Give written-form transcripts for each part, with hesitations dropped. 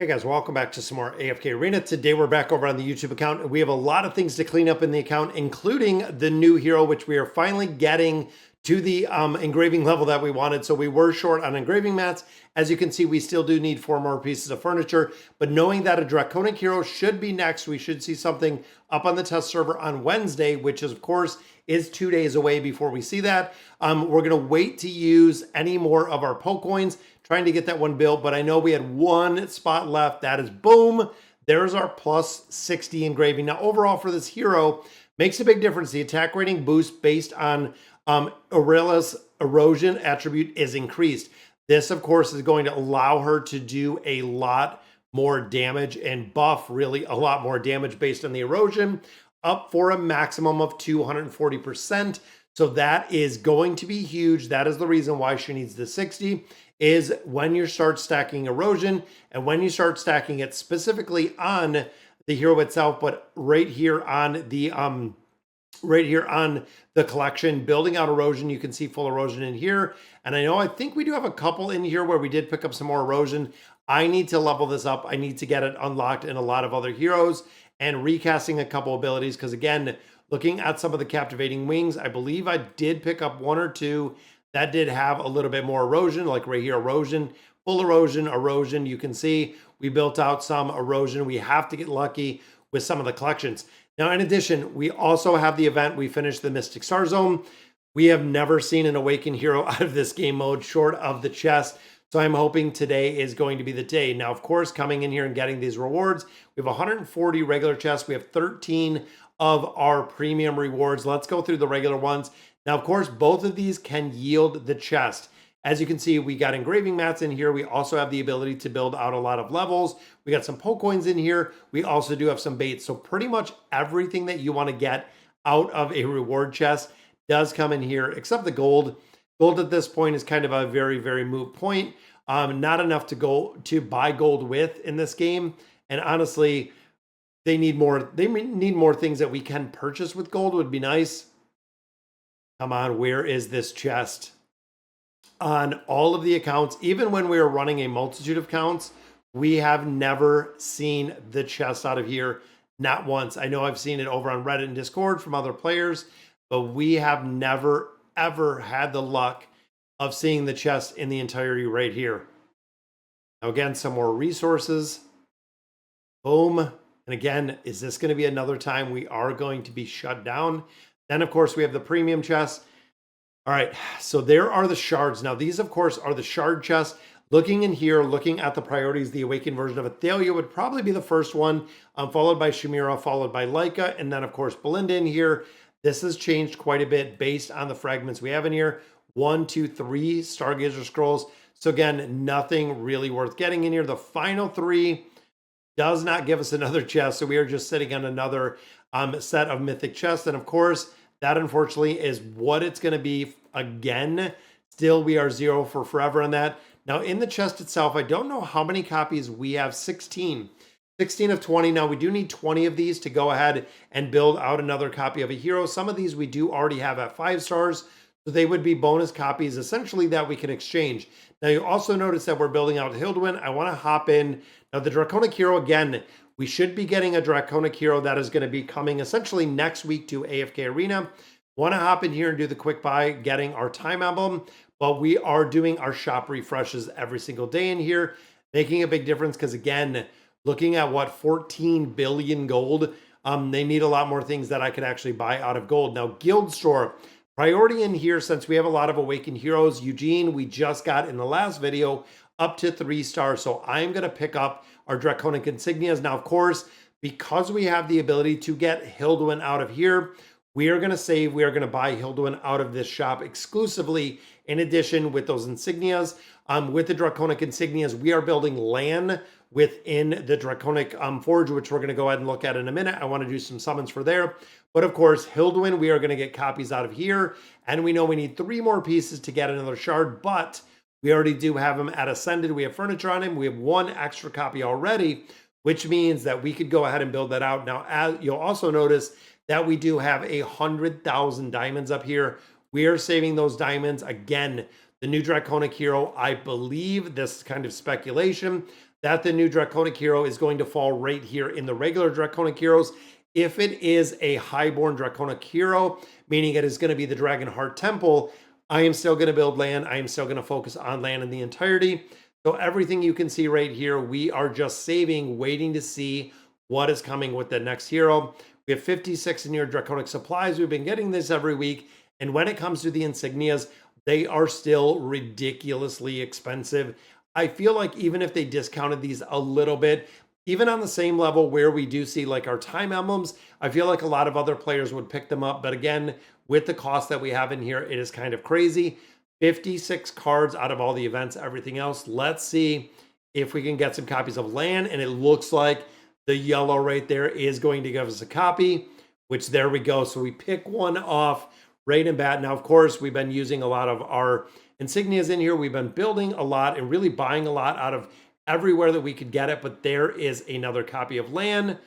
Hey guys, welcome back to some more AFK Arena. Today we're back over on the YouTube account and we have a lot of things to clean up in the account, including the new hero, which we are finally getting to the engraving level that we wanted. So we were short on engraving mats. As you can see, we still do need 4 more pieces of furniture, but knowing that a draconic hero should be next, we should see something up on the test server on Wednesday, which is, of course, is 2 days away before we see that. We're gonna wait to use any more of our poke coins, trying to get that one built, but I know we had one spot left. That is boom. There's our plus 60 engraving. Now overall for this hero, makes a big difference. The attack rating boost based on Aurella's erosion attribute is increased. This, of course, is going to allow her to do a lot more damage and buff really a lot more damage based on the erosion, up for a maximum of 240%. So that is going to be huge. That is the reason why she needs the 60, is when you start stacking erosion and when you start stacking it specifically on the hero itself, but right here on the collection, building out erosion. You can see full erosion in here. And I think we do have a couple in here where we did pick up some more erosion. I need to level this up. I need to get it unlocked in a lot of other heroes and recasting a couple abilities. Because again, looking at some of the captivating wings, I believe I did pick up 1 or 2 that did have a little bit more erosion, like right here, erosion, full erosion, erosion. You can see we built out some erosion. We have to get lucky with some of the collections. Now, in addition, we also have the event. We finished the Mystic Starzone. We have never seen an Awakened hero out of this game mode short of the chest. So I'm hoping today is going to be the day. Now, of course, coming in here and getting these rewards, we have 140 regular chests. We have 13 of our premium rewards. Let's go through the regular ones. Now, of course, both of these can yield the chest. As you can see, we got engraving mats in here. We also have the ability to build out a lot of levels. We got some poke coins in here. We also do have some baits. So pretty much everything that you want to get out of a reward chest does come in here, except the gold. Gold at this point is kind of a very, very moot point. Not enough to go to buy gold with in this game. And honestly, they need more. They need more things that we can purchase with gold would be nice. Come on, where is this chest? On all of the accounts, even when we are running a multitude of counts, we have never seen the chest out of here, not once. I know I've seen it over on Reddit and Discord from other players, but we have never, ever had the luck of seeing the chest in the entirety right here. Now again, some more resources. Boom. And again, is this going to be another time we are going to be shut down? Then, of course, we have the premium chest. All right, so there are the shards. Now, these, of course, are the shard chests. Looking in here, looking at the priorities, the awakened version of Athalia would probably be the first one, followed by Shamira, followed by Laika, and then, of course, Belinda in here. This has changed quite a bit based on the fragments we have in here. 1, 2, 3 Stargazer scrolls. So again, nothing really worth getting in here. The final 3 does not give us another chest, so we are just sitting on another set of mythic chests. And of course, that unfortunately is what it's going to be again. Still, we are 0 for forever on that. Now, in the chest itself, I don't know how many copies we have. 16. 16 of 20. Now, we do need 20 of these to go ahead and build out another copy of a hero. Some of these we do already have at 5 stars, so they would be bonus copies, essentially, that we can exchange. Now, you also notice that we're building out Hilduin. I want to hop in. Now, the Draconic hero, again, we should be getting a Draconic hero that is going to be coming essentially next week to AFK Arena. Want to hop in here and do the quick buy, getting our time emblem, but we are doing our shop refreshes every single day in here, making a big difference because, again, looking at what, 14 billion gold, they need a lot more things that I could actually buy out of gold. Now, Guild Store, priority in here, since we have a lot of Awakened heroes. Eugene, we just got in the last video up to 3 stars. So I'm going to pick up our Draconic insignias. Now, of course, because we have the ability to get Hilduin out of here, we are going to save. We are going to buy Hilduin out of this shop exclusively. In addition, with those insignias, with the Draconic insignias, we are building LAN within the Draconic Forge, which we're going to go ahead and look at in a minute. I want to do some summons for there. But of course, Hilduin, we are going to get copies out of here. And we know we need 3 more pieces to get another shard, but we already do have him at Ascended. We have furniture on him. We have 1 extra copy already, which means that we could go ahead and build that out. Now, as you'll also notice that we do have 100,000 diamonds up here. We are saving those diamonds. Again, the new Draconic hero, I believe, this kind of speculation, that the new draconic hero is going to fall right here in the regular draconic heroes. If it is a highborn draconic hero, meaning it is going to be the Dragon Heart Temple, I am still going to build land. I am still going to focus on land in the entirety. So everything you can see right here, we are just saving, waiting to see what is coming with the next hero. We have 56 in your draconic supplies. We've been getting this every week. And when it comes to the insignias, they are still ridiculously expensive. I feel like even if they discounted these a little bit, even on the same level where we do see like our time emblems, I feel like a lot of other players would pick them up. But again, with the cost that we have in here, it is kind of crazy. 56 cards out of all the events, everything else. Let's see if we can get some copies of land. And it looks like the yellow right there is going to give us a copy, which there we go. So we pick one off right in bat. Now, of course, we've been using a lot of our insignias in here. We've been building a lot and really buying a lot out of everywhere that we could get it, but there is another copy of land.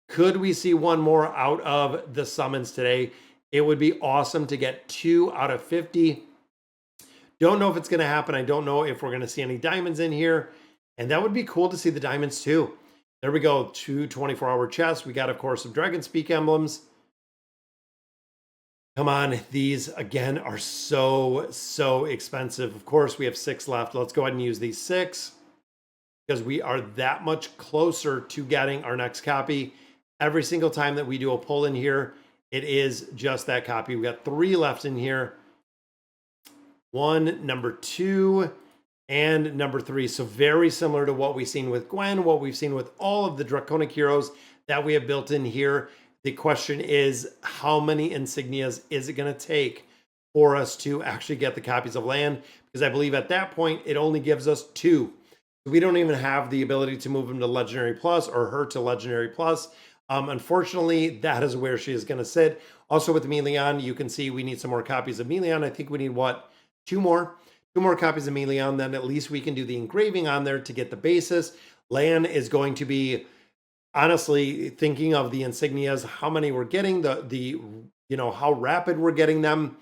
Could we see one more out of the summons today? It would be awesome to get 2 out of 50. Don't know if it's going to happen. I don't know if we're going to see any diamonds in here, and that would be cool to see the diamonds too. There we go, 2 24-hour chests. We got, of course, some Dragon Speak emblems. Come on, these again are so expensive. Of course, we have 6 left. Let's go ahead and use these 6 because we are that much closer to getting our next copy. Every single time that we do a pull in here, it is just that copy. We got 3 left in here. 1, number 2, and number 3. So very similar to what we've seen with Gwen, what we've seen with all of the draconic heroes that we have built in here. The question is, how many insignias is it going to take for us to actually get the copies of land? Because I believe at that point, it only gives us 2. We don't even have the ability to move him to Legendary Plus or her to Legendary Plus. Unfortunately, that is where she is going to sit. Also with Meleon, you can see we need some more copies of Meleon. I think we need, what, 2 more? 2 more copies of Meleon. Then at least we can do the engraving on there to get the basis. Lan is going to be, honestly, thinking of the insignias, how many we're getting, the you know, how rapid we're getting them.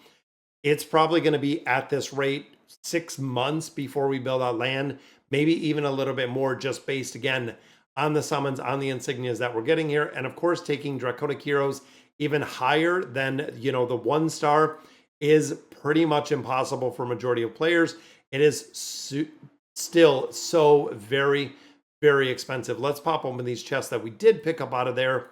It's probably going to be at this rate 6 months before we build out land, maybe even a little bit more, just based again on the summons, on the insignias that we're getting here. And of course, taking draconic heroes even higher than, you know, the 1-star is pretty much impossible for majority of players. It is still so very expensive. Let's pop open these chests that we did pick up out of there.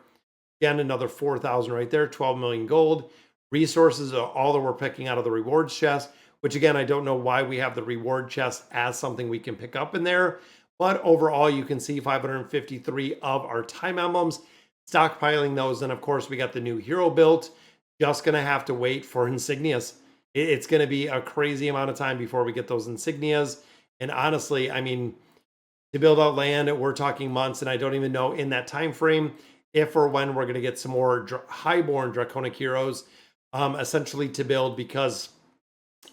Again, another 4,000 right there, 12 million gold. Resources are all that we're picking out of the rewards chest, which again, I don't know why we have the reward chest as something we can pick up in there. But overall, you can see 553 of our time emblems, stockpiling those. And of course, we got the new hero built. Just going to have to wait for insignias. It's going to be a crazy amount of time before we get those insignias. And honestly, I mean, to build out land, we're talking months, and I don't even know in that time frame if or when we're going to get some more highborn draconic heroes essentially to build, because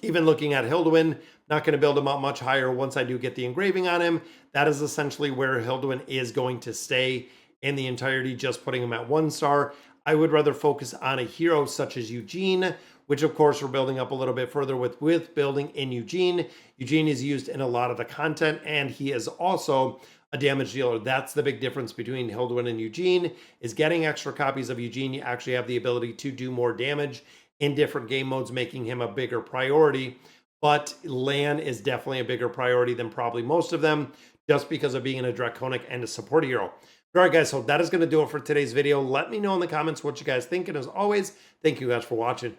even looking at Hilduin, not going to build him up much higher once I do get the engraving on him. That is essentially where Hilduin is going to stay in the entirety, just putting him at 1-star. I would rather focus on a hero such as Eugene, which of course we're building up a little bit further with building in Eugene. Eugene is used in a lot of the content, and he is also a damage dealer. That's the big difference between Hilduin and Eugene, is getting extra copies of Eugene. You actually have the ability to do more damage in different game modes, making him a bigger priority. But Lan is definitely a bigger priority than probably most of them, just because of being a draconic and a support hero. All right, guys, so that is going to do it for today's video. Let me know in the comments what you guys think. And as always, thank you guys for watching.